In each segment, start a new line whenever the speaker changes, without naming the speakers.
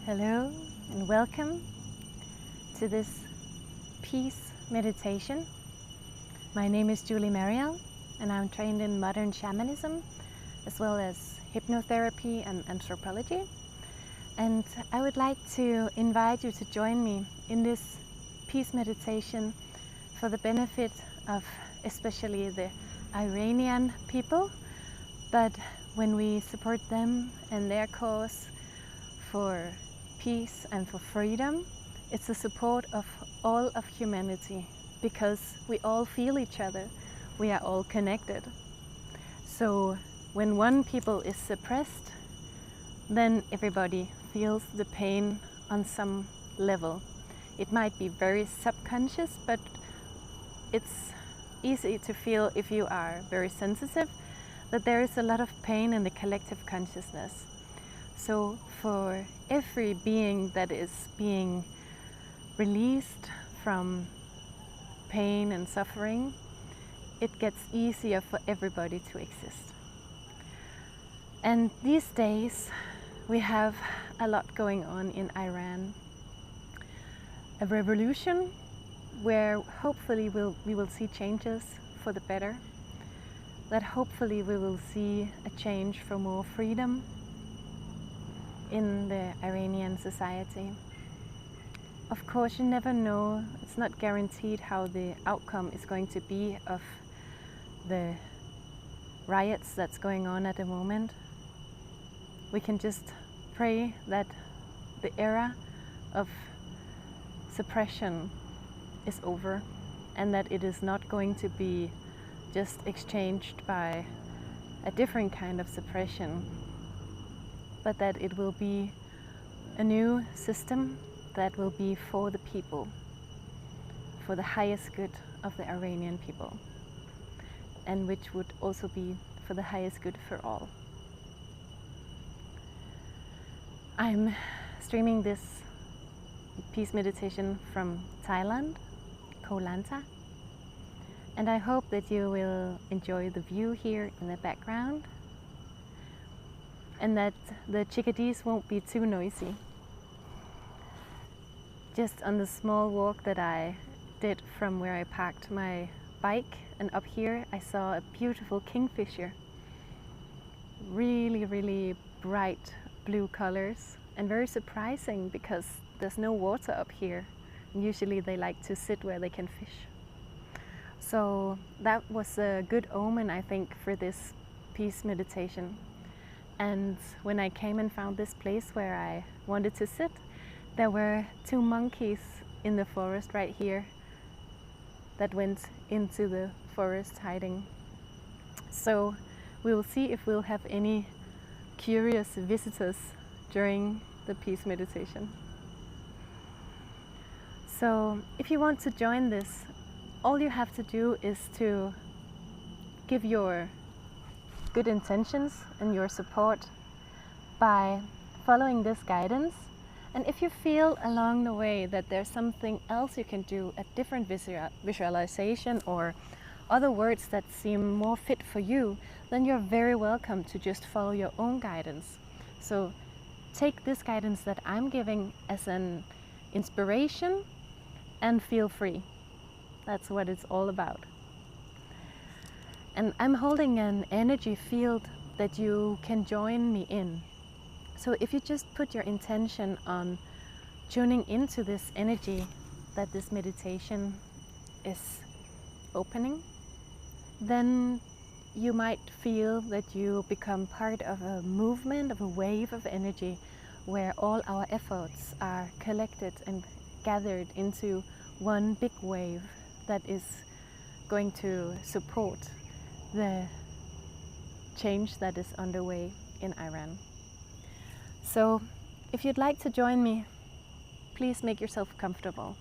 Hello and welcome to this peace meditation. My name is Julie Mariel and I'm trained in modern shamanism as well as hypnotherapy and anthropology. And I would like to invite you to join me in this peace meditation for the benefit of especially the Iranian people, but when we support them and their cause for peace and for freedom, it's the support of all of humanity, because we all feel each other, we are all connected. So when one people is suppressed, then everybody feels the pain on some level. It might be very subconscious, but it's easy to feel if you are very sensitive that there is a lot of pain in the collective consciousness. So for every being that is being released from pain and suffering, it gets easier for everybody to exist. And these days we have a lot going on in Iran. A revolution where hopefully we will see changes for the better, that hopefully we will see a change for more freedom in the Iranian society. Of course, you never know, it's not guaranteed how the outcome is going to be of the riots that's going on at the moment. We can just pray that the era of suppression is over and that it is not going to be just exchanged by a different kind of suppression, but that it will be a new system that will be for the people, for the highest good of the Iranian people, and which would also be for the highest good for all. I'm streaming this peace meditation from Thailand, Koh Lanta, and I hope that you will enjoy the view here in the background, and that the chickadees won't be too noisy. Just on the small walk that I did from where I parked my bike and up here, I saw a beautiful kingfisher. Really bright blue colors, and very surprising because there's no water up here. Usually they like to sit where they can fish. So that was a good omen, I think, for this peace meditation. And when I came and found this place where I wanted to sit, there were two monkeys in the forest right here that went into the forest hiding. So we will see if we'll have any curious visitors during the peace meditation. So if you want to join this, all you have to do is to give your good intentions and your support by following this guidance. And if you feel along the way that there's something else you can do, a different visualization or other words that seem more fit for you, then you're very welcome to just follow your own guidance. So take this guidance that I'm giving as an inspiration and feel free. That's what it's all about. And I'm holding an energy field that you can join me in. So if you just put your intention on tuning into this energy that this meditation is opening, then you might feel that you become part of a movement, of a wave of energy where all our efforts are collected and gathered into one big wave that is going to support the change that is underway in Iran. So if you'd like to join me, please make yourself comfortable.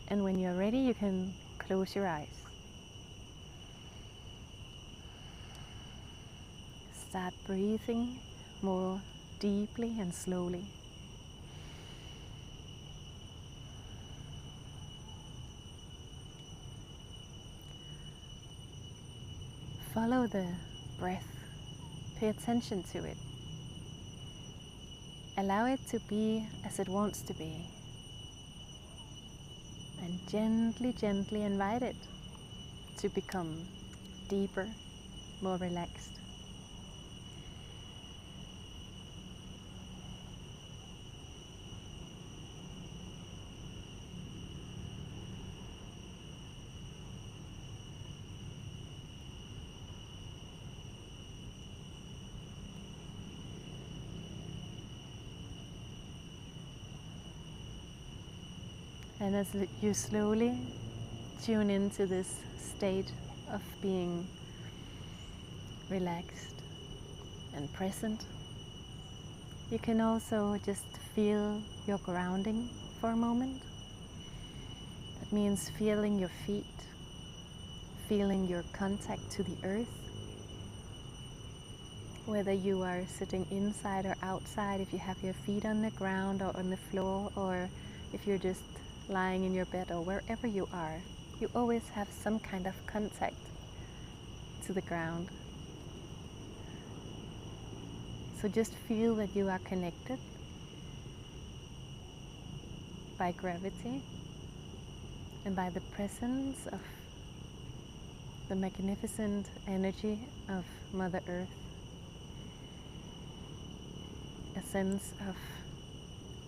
And when you're ready, you can close your eyes. Start breathing more deeply and slowly. Follow the breath. Pay attention to it. Allow it to be as it wants to be. And gently, gently invite it to become deeper, more relaxed. And as you slowly tune into this state of being relaxed and present, you can also just feel your grounding for a moment. That means feeling your feet, feeling your contact to the earth, whether you are sitting inside or outside, if you have your feet on the ground or on the floor, or if you're just lying in your bed or wherever you are, you always have some kind of contact to the ground. So just feel that you are connected by gravity and by the presence of the magnificent energy of Mother Earth. A sense of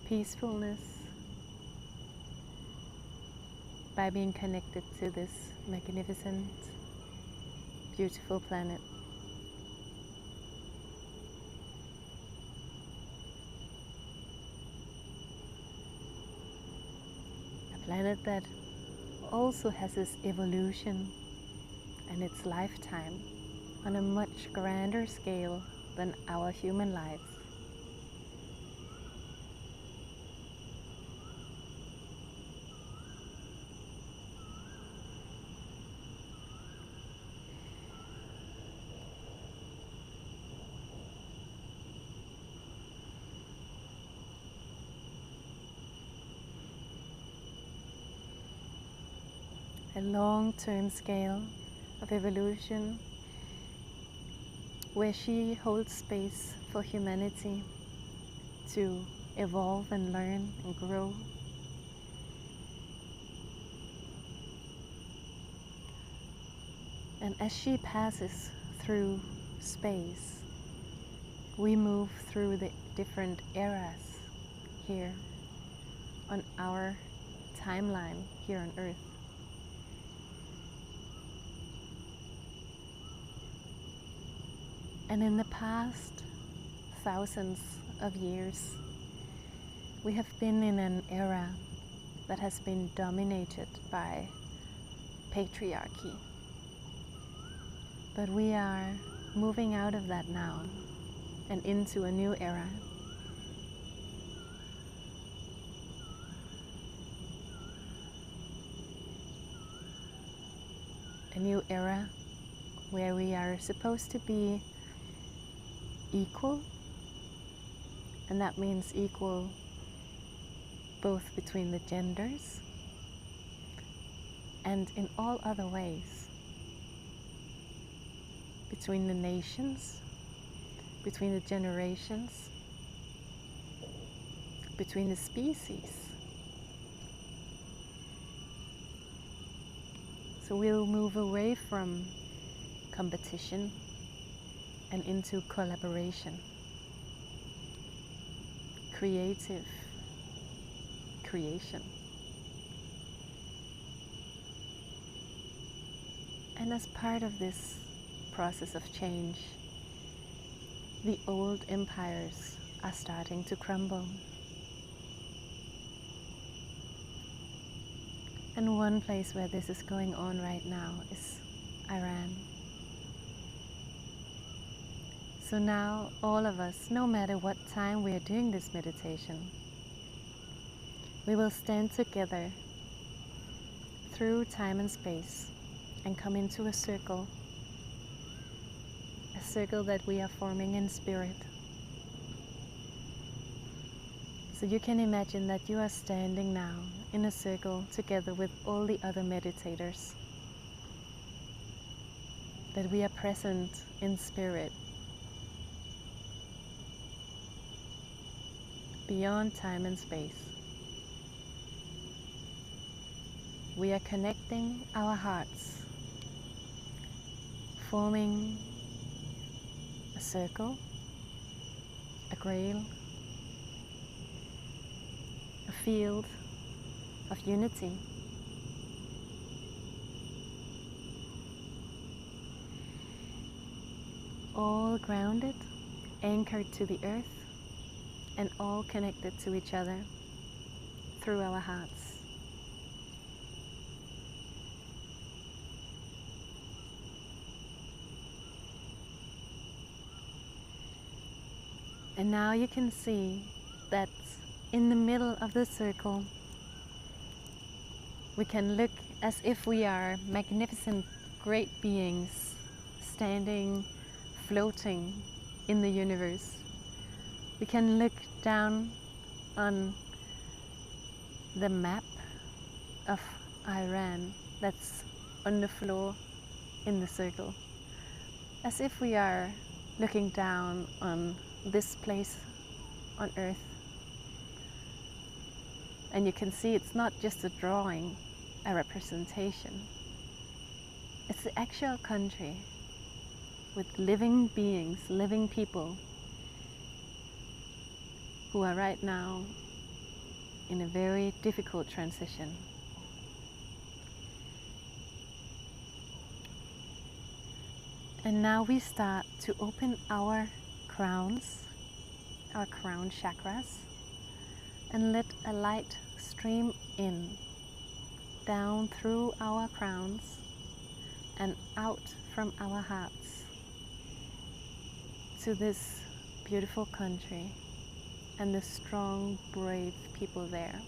peacefulness by being connected to this magnificent, beautiful planet. A planet that also has its evolution and its lifetime on a much grander scale than our human lives. A long-term scale of evolution where she holds space for humanity to evolve and learn and grow. And as she passes through space, we move through the different eras here on our timeline here on Earth. And in the past thousands of years, we have been in an era that has been dominated by patriarchy. But we are moving out of that now and into a new era. A new era where we are supposed to be equal, and that means equal both between the genders and in all other ways, between the nations, between the generations, between the species. So we'll move away from competition and into collaboration, creative creation. And as part of this process of change, the old empires are starting to crumble. And one place where this is going on right now is Iran. So now all of us, no matter what time we are doing this meditation, we will stand together through time and space and come into a circle that we are forming in spirit. So you can imagine that you are standing now in a circle together with all the other meditators. that we are present in spirit, beyond time and space. We are connecting our hearts, forming a circle, a grail, a field of unity. All grounded, anchored to the earth, and all connected to each other through our hearts. And now you can see that in the middle of the circle, we can look as if we are magnificent, great beings standing, floating in the universe. We can look down on the map of Iran that's on the floor in the circle, as if we are looking down on this place on earth. And you can see it's not just a drawing, a representation. It's the actual country with living beings, living people who are right now in a very difficult transition. And now we start to open our crowns, our crown chakras, and let a light stream in, down through our crowns and out from our hearts to this beautiful country and the strong, brave people there.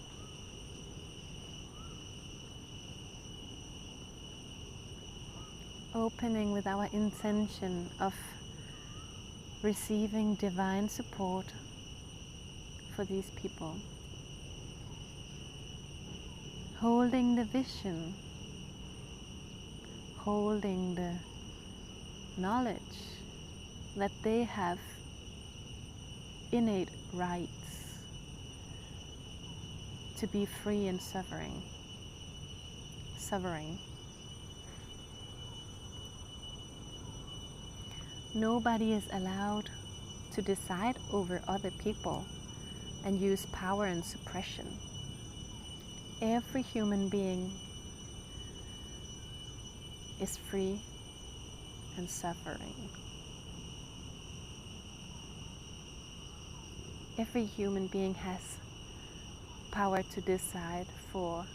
Opening with our intention of receiving divine support for these people. Holding the vision, holding the knowledge that they have innate rights to be free and sovereign. Nobody is allowed to decide over other people and use power and suppression. Every human being is free and sovereign. Every human being has power to decide for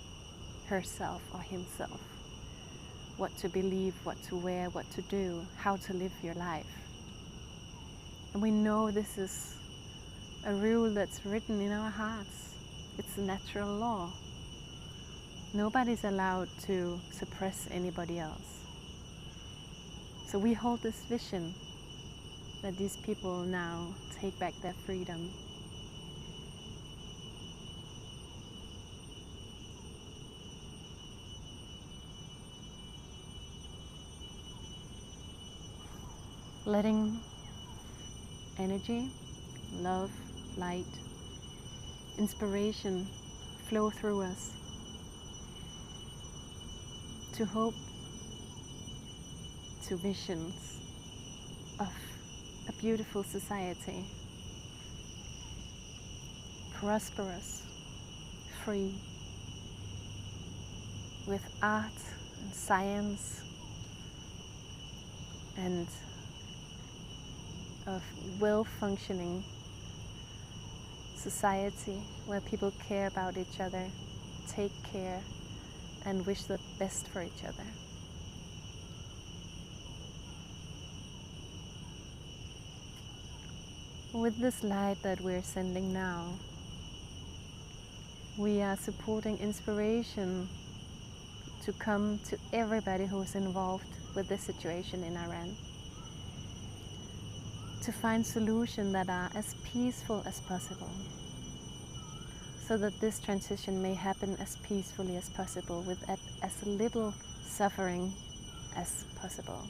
herself or himself what to believe, what to wear, what to do, how to live your life. And we know this is a rule that's written in our hearts. It's a natural law. Nobody's allowed to suppress anybody else. So we hold this vision that these people now take back their freedom. Letting energy, love, light, inspiration flow through us to hope, to visions of a beautiful society, prosperous, free, with art and science and of well-functioning society where people care about each other, take care, and wish the best for each other. With this light that we're sending now, we are supporting inspiration to come to everybody who's involved with this situation in Iran, to find solutions that are as peaceful as possible, so that this transition may happen as peacefully as possible with as little suffering as possible.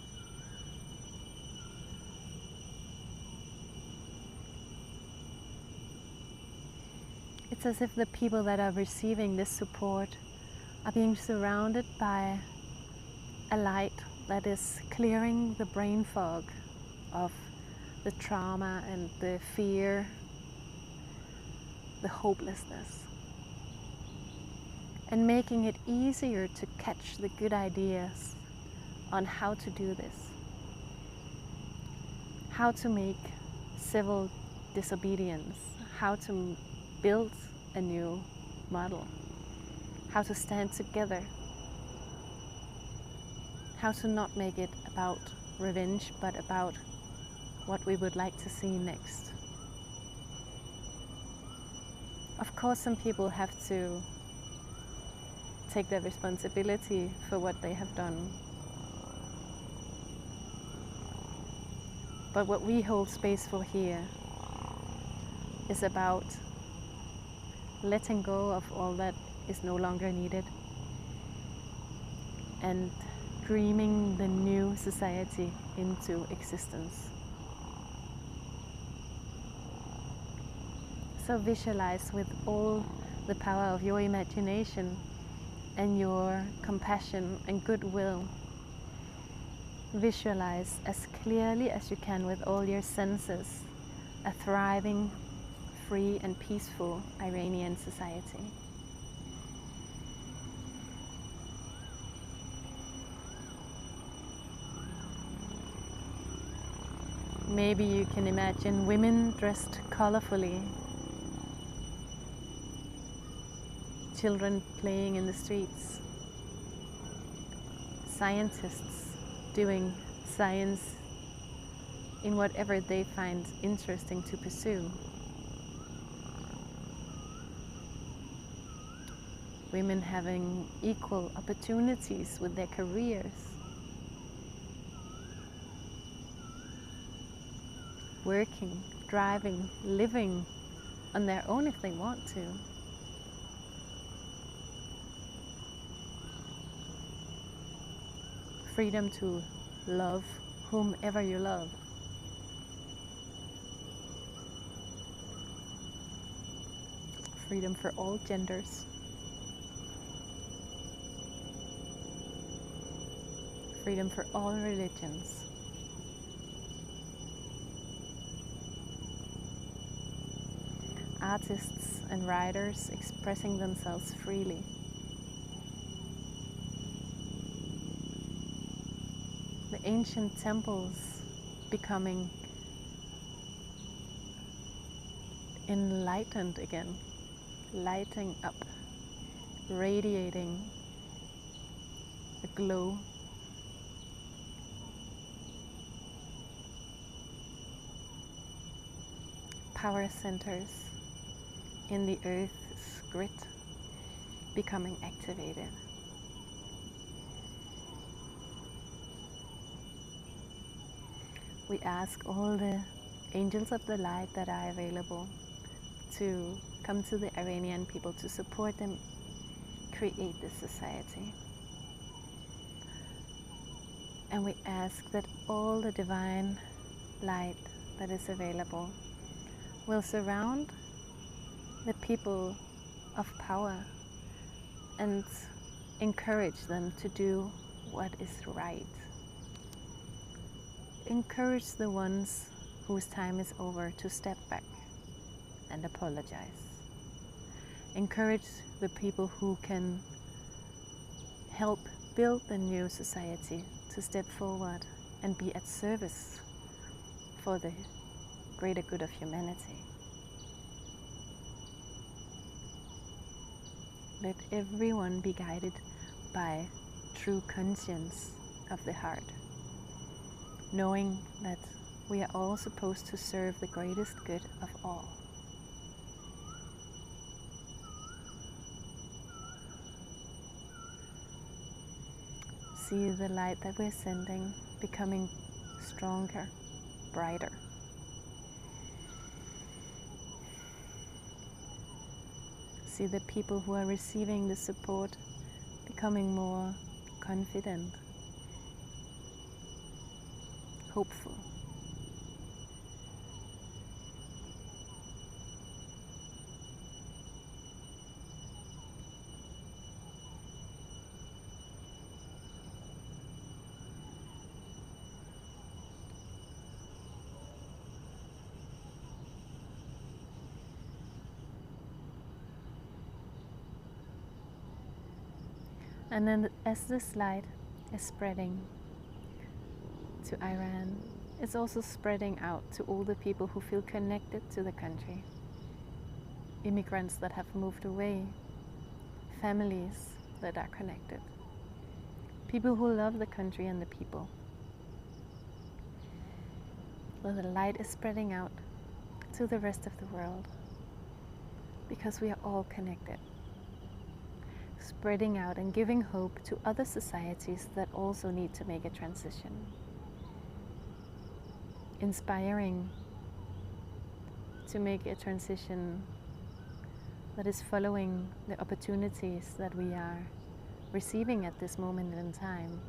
It's as if the people that are receiving this support are being surrounded by a light that is clearing the brain fog of the trauma and the fear, the hopelessness, and making it easier to catch the good ideas on how to do this, how to make civil disobedience, how to build a new model, how to stand together, how to not make it about revenge, but about what we would like to see next. Of course, some people have to take their responsibility for what they have done. But what we hold space for here is about letting go of all that is no longer needed and dreaming the new society into existence. So visualize with all the power of your imagination and your compassion and goodwill. Visualize as clearly as you can with all your senses a thriving, free and peaceful Iranian society. Maybe you can imagine women dressed colorfully, children playing in the streets, scientists doing science in whatever they find interesting to pursue, women having equal opportunities with their careers, working, driving, living on their own if they want to. Freedom to love whomever you love. Freedom for all genders. Freedom for all religions. Artists and writers expressing themselves freely. The ancient temples becoming enlightened again, lighting up, radiating a glow. Power centers in the earth's grid becoming activated. We ask all the angels of the light that are available to come to the Iranian people to support them create this society. And we ask that all the divine light that is available will surround the people of power and encourage them to do what is right. Encourage the ones whose time is over to step back and apologize. Encourage the people who can help build the new society to step forward and be at service for the greater good of humanity. Let everyone be guided by true conscience of the heart, knowing that we are all supposed to serve the greatest good of all. See the light that we're sending becoming stronger, brighter. See the people who are receiving the support becoming more confident, hopeful. And then as this light is spreading to Iran, it's also spreading out to all the people who feel connected to the country. Immigrants that have moved away, families that are connected, people who love the country and the people. So the light is spreading out to the rest of the world because we are all connected. Spreading out and giving hope to other societies that also need to make a transition. Inspiring to make a transition that is following the opportunities that we are receiving at this moment in time.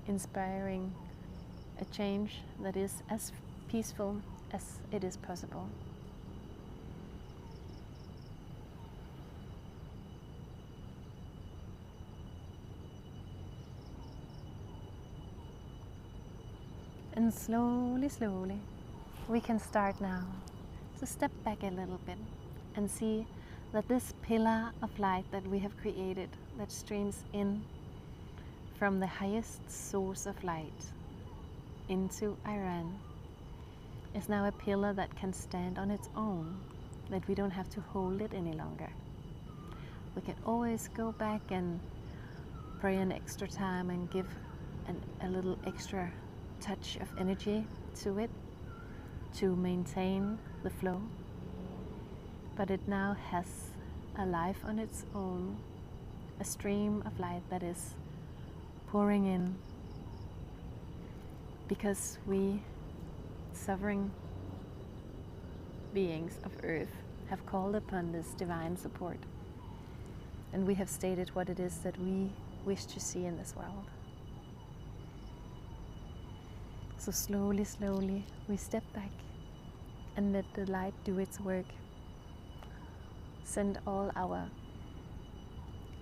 Inspiring a change that is as peaceful as it is possible. And slowly, slowly, we can start now. So step back a little bit and see that this pillar of light that we have created, that streams in from the highest source of light into Iran, is now a pillar that can stand on its own, that we don't have to hold it any longer. We can always go back and pray an extra time and give a little extra touch of energy to it to maintain the flow, but it now has a life on its own, a stream of light that is pouring in because we sovereign beings of earth have called upon this divine support, and we have stated what it is that we wish to see in this world. So slowly, slowly, we step back and let the light do its work. Send all our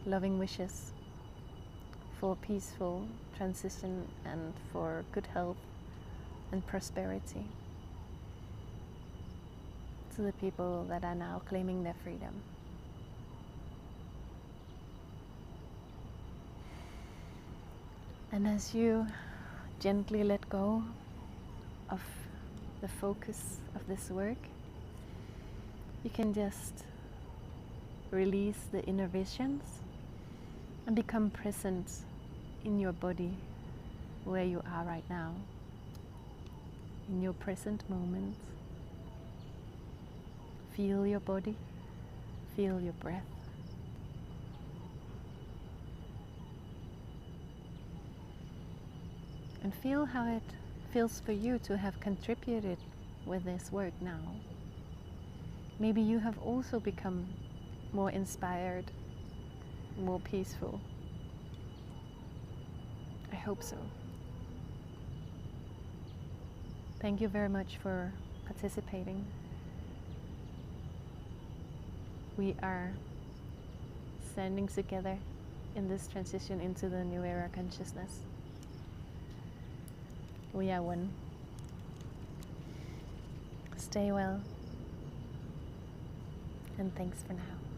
loving wishes for peaceful transition and for good health and prosperity to the people that are now claiming their freedom. And as you gently let go of the focus of this work, you can just release the inner visions and become present in your body where you are right now, in your present moment. Feel your body, feel your breath. And feel how it feels for you to have contributed with this work now. Maybe you have also become more inspired, more peaceful. I hope so. Thank you very much for participating. We are standing together in this transition into the new era consciousness. We are one. Stay well, and thanks for now.